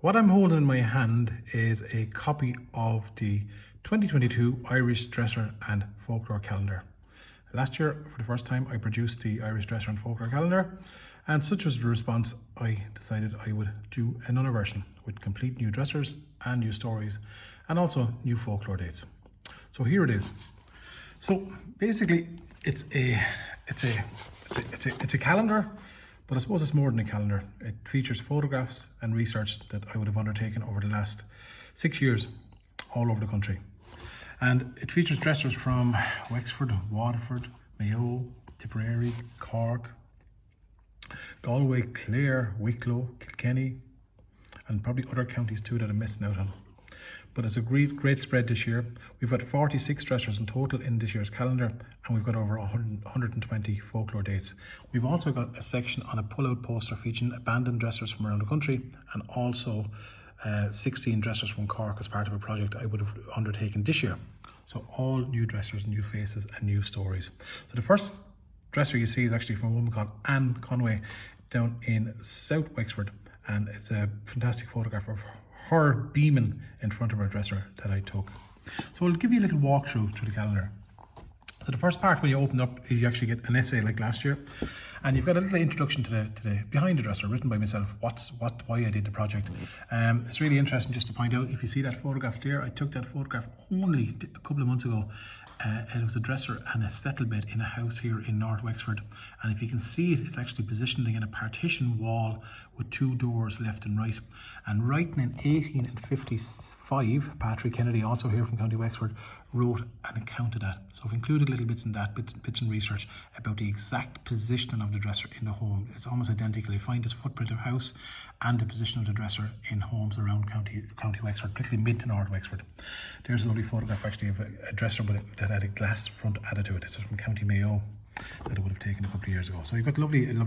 What I'm holding in my hand is a copy of the 2022 Irish Dresser and Folklore calendar. Last year, for the first time, I produced the Irish Dresser and Folklore calendar, and such was the response, I decided I would do another version with complete new dressers and new stories, and also new folklore dates. So here it is. So basically, it's a calendar. But I suppose it's more than a calendar. It features photographs and research that I would have undertaken over the last 6 years all over the country. And it features dressers from Wexford, Waterford, Mayo, Tipperary, Cork, Galway, Clare, Wicklow, Kilkenny, and probably other counties too that I'm missing out on. But it's a great spread this year. We've got 46 dressers in total in this year's calendar, and we've got over 120 folklore dates. We've also got a section on a pull-out poster featuring abandoned dressers from around the country, and also 16 dressers from Cork as part of a project I would have undertaken this year. So all new dressers, new faces, and new stories. So the first dresser you see is actually from a woman called Anne Conway down in South Wexford, and it's a fantastic photograph of her beaming in front of her dresser that I took. So I'll give you a little walkthrough through the calendar. So the first part, when you open up, you actually get an essay like last year, and you've got a little introduction to the behind the dresser, written by myself, why I did the project. It's really interesting just to point out, if you see that photograph there, I took that photograph only a couple of months ago. It was a dresser and a settle bed in a house here in North Wexford, and if you can see it, it's actually positioned in a partition wall with two doors left and right. And writing in 1855, Patrick Kennedy, also here from County Wexford, wrote an account of that. So I've included little bits in that, bits and research about the exact positioning of the dresser in the home. It's almost identical. You find this footprint of house and the position of the dresser in homes around County Wexford, particularly mid to North Wexford. There's a lovely photograph actually of a dresser that had a glass front added to it. This is from County Mayo, that I would have taken a couple of years ago. So you've got a lovely little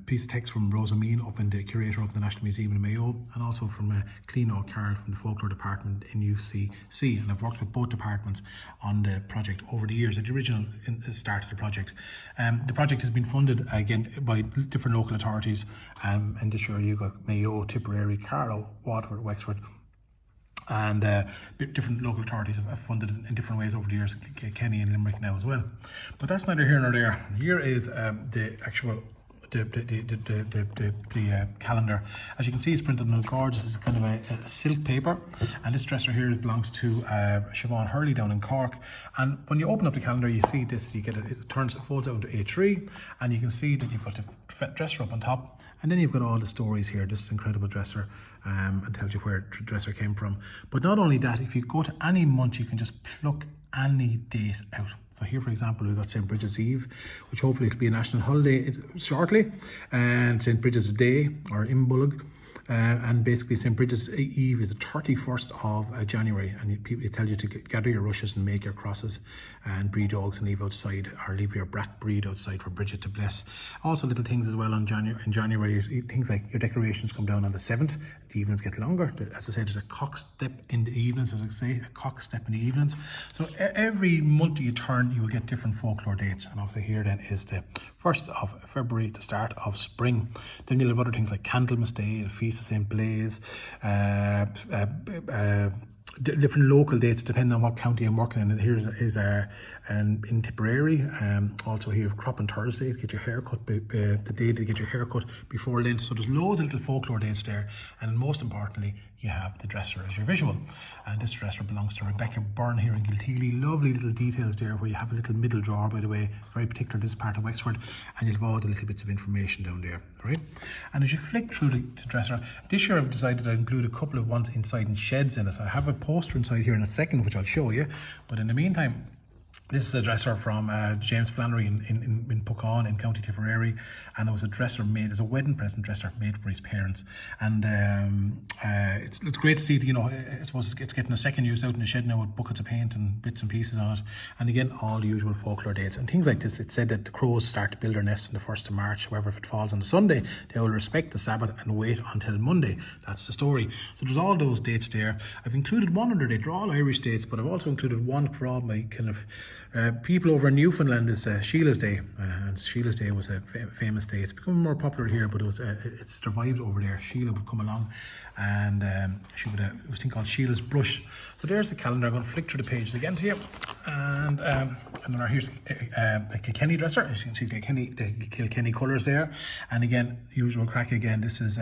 piece of text from Rosa Mean, up in the curator up in the National Museum in Mayo, and also from Cleano Carl from the Folklore department in UCC. And I've worked with both departments on the project over the years. At the original start of the project, the project has been funded again by different local authorities, and this year you've got Mayo, Tipperary, Carlow, Waterford, Wexford, and different local authorities have funded it in different ways over the years, Kenny and Limerick now as well. But that's neither here nor there. Here is the actual calendar. As you can see, it's printed on gorgeous. It's kind of a silk paper, and this dresser here belongs to Siobhan Hurley down in Cork. And when you open up the calendar, you see this. You get it folds out into A3, and you can see that you've got the dresser up on top, and then you've got all the stories here. This is incredible dresser, and tells you where the dresser came from. But not only that, if you go to any month, you can just pluck any date out. So here, for example, we've got St. Bridget's Eve, which hopefully it'll be a national holiday shortly, and St. Bridget's Day, or Imbolg. And basically St. Bridget's Eve is the 31st of January, and it tells you to gather your rushes and make your crosses and breed dogs and leave outside, or leave your brat breed outside for Bridget to bless. Also little things as well in January, things like your decorations come down on the 7th, the evenings get longer. As I said, there's a cock step in the evenings, a cock step in the evenings. So every month you turn, you will get different folklore dates, and obviously here then is the 1st of February, the start of spring. Then you'll have other things like Candlemas Day, the Feast of St. Blaise, different local dates depending on what county I'm working in. And here is in Tipperary, also here Cropping Thursday, to get your haircut, the day to get your haircut before Lent. So there's loads of little folklore dates there, and most importantly, you have the dresser as your visual. And this dresser belongs to Rebecca Byrne here in Gilteely. Lovely little details there, where you have a little middle drawer, by the way, very particular to this part of Wexford, and you'll have all the little bits of information down there, right? And as you flick through the dresser, this year I've decided I'd include a couple of ones inside and sheds in it. I have a poster inside here in a second, which I'll show you, but in the meantime, this is a dresser from James Flannery in Puckane in County Tipperary, and it was a dresser made as a wedding present dresser made for his parents. And it's great to see, you know, I suppose it's getting a second use out in the shed now with buckets of paint and bits and pieces on it. And again, all the usual folklore dates and things like this. It said that the crows start to build their nests on the 1st of March. However, if it falls on the Sunday, they will respect the Sabbath and wait until Monday. That's the story. So there's all those dates there. I've included one other date. They're all Irish dates, but I've also included one for all my kind of People over in Newfoundland is Sheila's Day, and Sheila's Day was a famous day. It's become more popular here, but it survived over there. Sheila would come along, and she would it was a thing called Sheila's Brush. So there's the calendar. I'm going to flick through the pages again to you, and then here's a Kilkenny dresser. As you can see, the Kilkenny colours there, and again, usual crack again. This is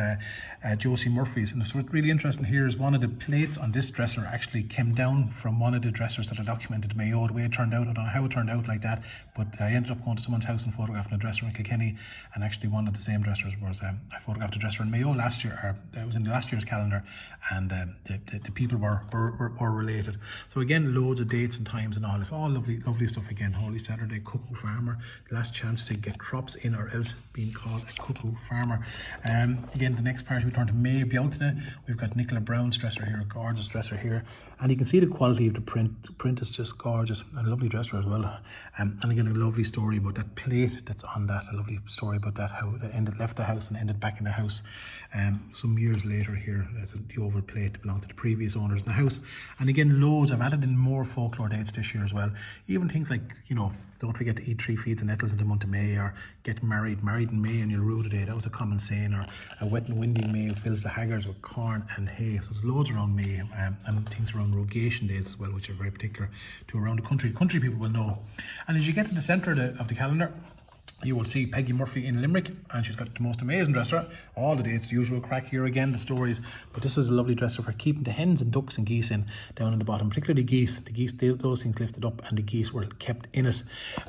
Josie Murphy's, and so what's really interesting here is one of the plates on this dresser actually came down from one of the dressers that I documented Mayo. The way it turned out, I don't know how it turned out like that, but I ended up going to someone's house and photographing a dresser in Kilkenny, and actually one of the same dressers was I photographed a dresser in Mayo last year, or it was in last year's calendar, and the people were related. So again, loads of dates and times and all. It's all lovely stuff again. Holy Saturday, Cuckoo Farmer, last chance to get crops in or else being called a cuckoo farmer. Again, the next part we turn to May Bjoltene. We've got Nicola Brown's dresser here, a gorgeous dresser here, and you can see the quality of the print. The print is just gorgeous, and a lovely dresser as well. And again, a lovely story about that plate that's on that. A lovely story about that, how it left the house and ended back in the house. Some years later here, the oval plate belonged to the previous owners in the house. And again, loads. I've added in more folklore dates this year as well. Even things like, don't forget to eat 3 feeds of nettles in the month of May, or get married in May and you'll rue the day. That was a common saying. Or a wet and windy May fills the haggars with corn and hay. So there's loads around May, and things around rogation days as well, which are very particular to around the country. Country people will know. And as you get to the centre of the calendar, you will see Peggy Murphy in Limerick, and she's got the most amazing dresser. All the dates, the usual crack here again, the stories. But this is a lovely dresser for keeping the hens and ducks and geese in down in the bottom, particularly the geese. The geese, those things lifted up, and the geese were kept in it.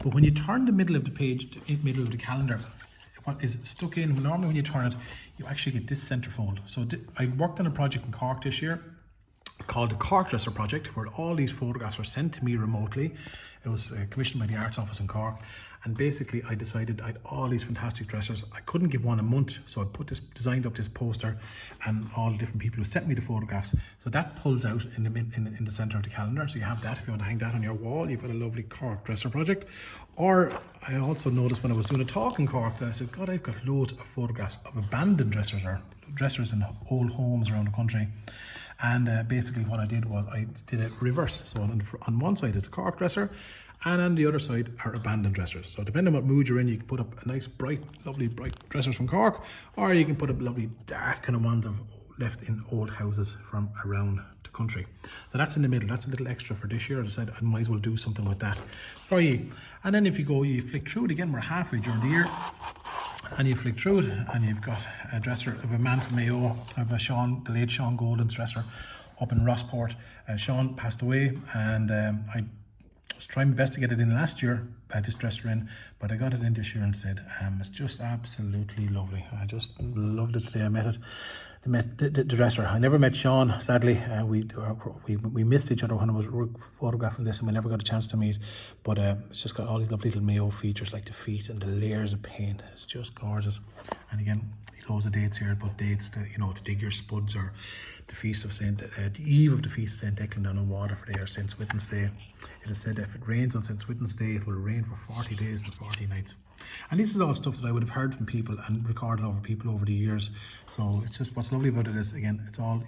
But when you turn the middle of the page, the middle of the calendar, what is stuck in? Normally when you turn it, you actually get this centerfold. So I worked on a project in Cork this year called the Cork Dresser Project, where all these photographs were sent to me remotely. It was commissioned by the Arts Office in Cork, and basically I decided I had all these fantastic dressers. I couldn't give one a month, so I designed up this poster and all the different people who sent me the photographs. So that pulls out in the centre of the calendar. So you have that if you want to hang that on your wall. You've got a lovely Cork Dresser Project. Or I also noticed when I was doing a talk in Cork that I said, God, I've got loads of photographs of abandoned dressers, or dressers in old homes around the country. And basically what I did was I did it reverse. So on one side is a Cork dresser, and on the other side are abandoned dressers. So depending on what mood you're in, you can put up a nice lovely bright dressers from Cork, or you can put up lovely dark kind of ones of left in old houses from around the country. So that's in the middle. That's a little extra for this year. I decided I might as well do something with that for you. And then if you flick through it again, we're halfway during the year, and you flick through it, and you've got a dresser of a man from Mayo, of the late Sean Golden's dresser up in Rossport. Sean passed away, and I was trying my best to get it in last year, this dresser in, but I got it in this year instead. It's just absolutely lovely. I just loved it today. I met it. The dresser. I never met Sean, sadly. We missed each other when I was photographing this, and we never got a chance to meet. But it's just got all these lovely little Mayo features, like the feet and the layers of paint. It's just gorgeous. And again, loads of dates here, but dates to dig your spuds, or the feast of the eve of the feast of Saint Declan down in Waterford, or St. Swithin's Day. It is said that if it rains on St. Swithin's Day, it will rain for 40 days and 40 nights. And this is all stuff that I would have heard from people and recorded over people over the years. So it's just, what's lovely about it is, again, it's all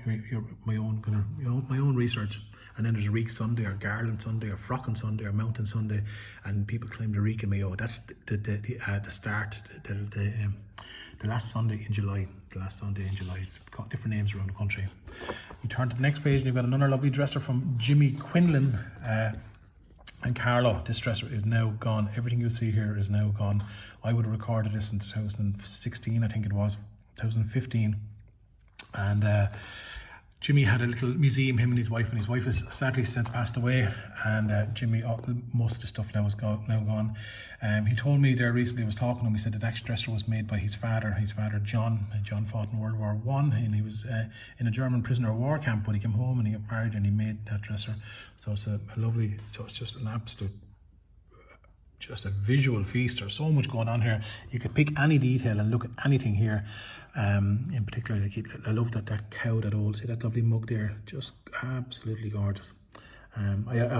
my own research. And then there's Reek Sunday, or Garland Sunday, or Frockin Sunday, or Mountain Sunday, and people claim the Reek and Mayo. That's the start, the last Sunday in July. The last Sunday in July. It's got different names around the country. You turn to the next page, and you've got another lovely dresser from Jimmy Quinlan. And Carlo, this dresser is now gone. Everything you see here is now gone. I would have recorded this in 2016, I think it was, 2015. And Jimmy had a little museum, him and his wife has sadly since passed away. And Jimmy, most of the stuff now is gone. He told me there recently, I was talking to him, he said that that dresser was made by his father John. John fought in World War I, and he was in a German prisoner of war camp, but he came home and he got married and he made that dresser. So it's a lovely, so it's just an absolute, just a visual feast. There's so much going on here. You could pick any detail and look at anything here. In particular, I love that cow, that old, see that lovely mug there, just absolutely gorgeous. I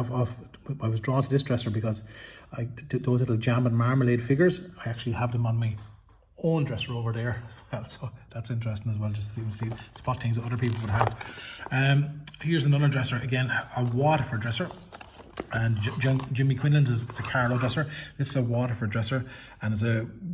was drawn to this dresser because those little jam and marmalade figures, I actually have them on my own dresser over there as well, so that's interesting as well, just to see spot things that other people would have. Here's another dresser, again, a Waterford dresser. And Jimmy Quinlan's is a Carlow dresser. This is a Waterford dresser, and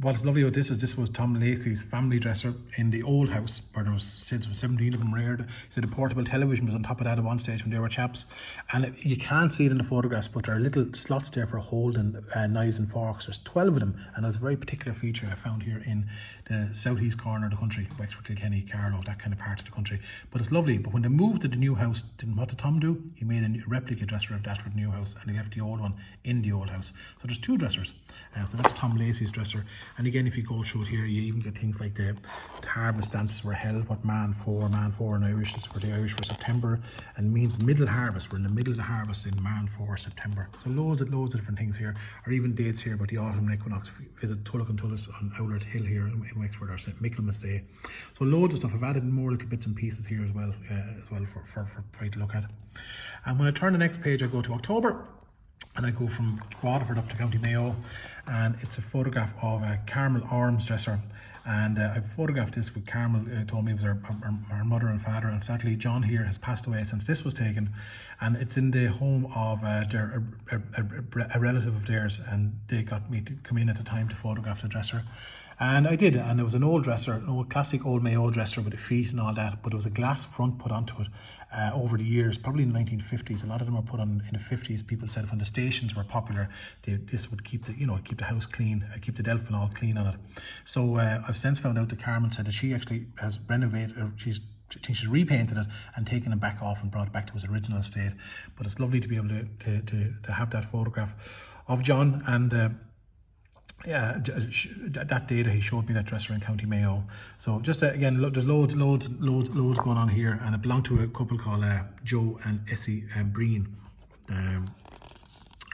what's lovely about this is this was Tom Lacey's family dresser in the old house where there was 17 of them reared. He said a portable television was on top of that at one stage when they were chaps, and you can't see it in the photographs, but there are little slots there for holding knives and forks. There's 12 of them, and there's a very particular feature I found here in the southeast corner of the country, Wexford, Kilkenny, Carlow, that kind of part of the country. But it's lovely. But when they moved to the new house, what did Tom do? He made a replica dresser of that for the new house, and he left the old one in the old house. So there's 2 dressers. So that's Tom Lacey's dresser. And again, if you go through it here, you even get things like the harvest dances were held, what man for in Irish is for the Irish for September, and means middle harvest. We're in the middle of the harvest in man for September. So loads of different things here, or even dates here about the autumn equinox. Visit Tulloch and Tullis on Owlert Hill here in Wexford, or St. Michaelmas Day. So loads of stuff. I've added more little bits and pieces here as well for you to look at. And when I turn the next page, I go to October, and I go from Waterford up to County Mayo, and it's a photograph of a Carmel Arms dresser. And I photographed this with Carmel, told me it was our mother and father, and sadly John here has passed away since this was taken, and it's in the home of a relative of theirs, and they got me to come in at the time to photograph the dresser. And I did, and it was an old dresser, an old classic old Mayo dresser with the feet and all that, but there was a glass front put onto it over the years, probably in the 1950s. A lot of them were put on in the 50s. People said when the stations were popular, this would keep the house clean, keep the Delphin all clean on it. So I've since found out that Carmen said that she actually has renovated, or I think she's repainted it and taken it back off and brought it back to its original state. But it's lovely to be able to have that photograph of John, and yeah, that day that he showed me that dresser in County Mayo. So just again, look, there's loads going on here, and it belonged to a couple called Joe and Essie Breen, and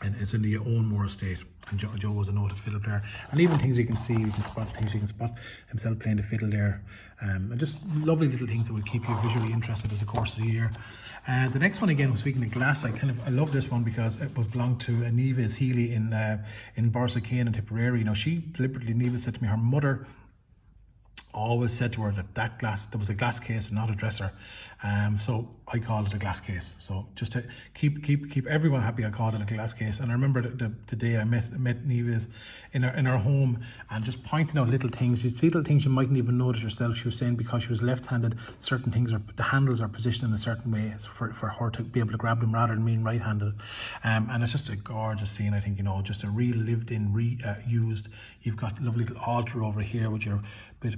it's in the Owenmore estate. And Joe was a noted fiddle player, and even things you can spot himself playing the fiddle there, and just lovely little things that will keep you visually interested as the course of the year. The next one again, speaking of glass, I love this one because it belonged to Neva Healy in Borrisokane in Tipperary. You know, Neva said to me, her mother always said to her that glass, there was a glass case and not a dresser. So I called it a glass case. So just to keep everyone happy, I called it a glass case. And I remember the day I met Neva in her home, and just pointing out little things. You'd see little things you mightn't even notice yourself. She was saying because she was left-handed, certain things the handles are positioned in a certain way for her to be able to grab them rather than being right-handed. And it's just a gorgeous scene. I think, you know, just a real lived-in, used. You've got a lovely little altar over here with your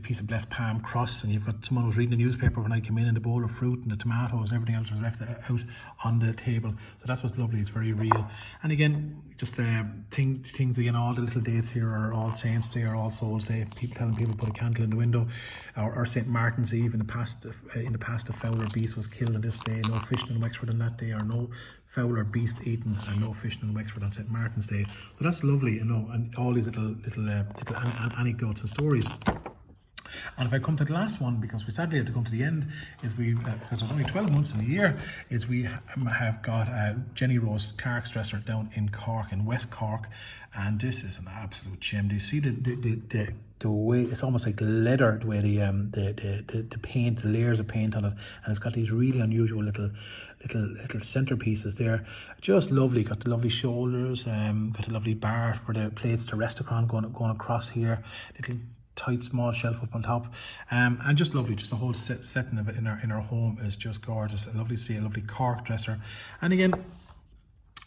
piece of blessed palm cross, and you've got someone who was reading the newspaper when I came in, and the bowl of fruit and the tomatoes and everything else was left out on the table. So that's what's lovely. It's very real. And again, just things again, all the little dates here are All Saints Day or All Souls Day. Telling people put a candle in the window, or St. Martin's Eve. In the past, a fowl or beast was killed on this day. No fishing in Wexford on that day, or no fowl or beast eaten, and no fishing in Wexford on St. Martin's Day. So that's lovely, you know, and all these little anecdotes and stories. And if I come to the last one, because we sadly have to come to the end, is because there's only 12 months in the year, is we have got Jenny Rose Clark's dresser down in Cork, in West Cork, and this is an absolute gem. Do you see the way it's almost like leather, the way the paint, the layers of paint on it, and it's got these really unusual little centerpieces there. Just lovely. Got the lovely shoulders, got a lovely bar for the plates to rest upon going across here. Little tight small shelf up on top, and just lovely. Just the whole setting of it in our home is just gorgeous. And lovely to see a lovely Cork dresser. And again,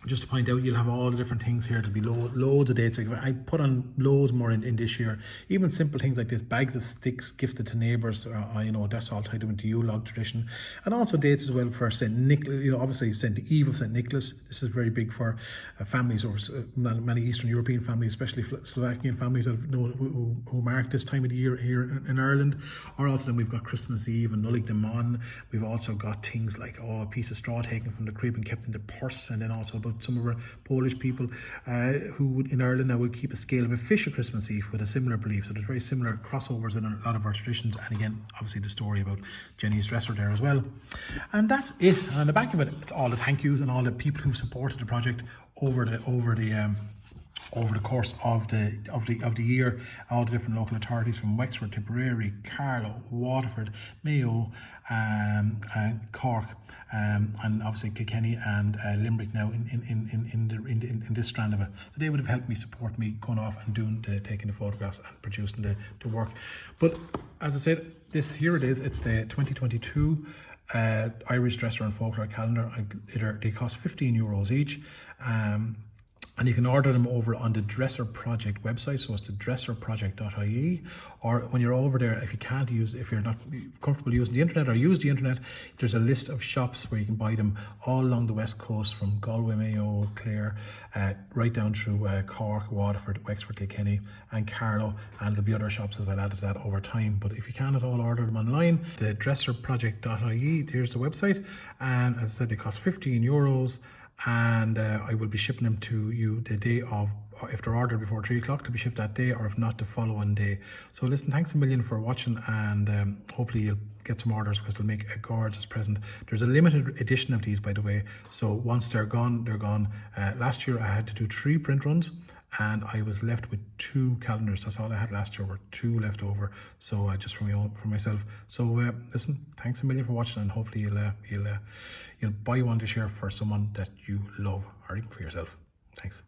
just to point out, you'll have all the different things here. There'll be loads of dates. I put on loads more in this year. Even simple things like this, bags of sticks gifted to neighbours. You know, that's all tied into Yule log tradition. And also dates as well for St. Nicholas. You know, obviously the Eve of St. Nicholas. This is very big for families, or many Eastern European families, especially Slovakian families that who mark this time of the year here in Ireland. Or also then we've got Christmas Eve and Nullig them on. We've also got things like a piece of straw taken from the crib and kept in the purse, and then also about some of our Polish people who in Ireland now will keep a scale of a fish at Christmas Eve with a similar belief. So there's very similar crossovers in a lot of our traditions. And again, obviously the story about Jenny's dresser there as well. And that's it. And on the back of it, it's all the thank yous and all the people who've supported the project over the over the course of the year, all the different local authorities from Wexford, Tipperary, Carlow, Waterford, Mayo, and Cork, and obviously Kilkenny and Limerick now in this strand of it. So they would have helped me, support me going off and taking the photographs and producing the work. But as I said, here it is. It's the 2022 Irish Dresser and Folklore calendar. They cost €15 each. And you can order them over on the Dresser Project website. So it's the dresserproject.ie. Or when you're over there, if you're not comfortable using the internet or use the internet, there's a list of shops where you can buy them all along the west coast, from Galway, Mayo, Clare, right down through Cork, Waterford, Wexford, Kilkenny and Carlow. And there'll be other shops as well added to that over time. But if you can at all, order them online. The dresserproject.ie, here's the website. And as I said, they cost €15. And I will be shipping them to you the day of, if they're ordered before 3 o'clock, to be shipped that day, or if not, the following day. So listen, thanks a million for watching, and hopefully you'll get some orders, because they'll make a gorgeous present. There's a limited edition of these, by the way, so once they're gone, they're gone. Last year I had to do 3 print runs, and I was left with 2 calendars. That's all I had last year, were 2 left over. So just for myself. So listen, thanks a million for watching, and hopefully you'll buy one to share for someone that you love, or even for yourself. Thanks.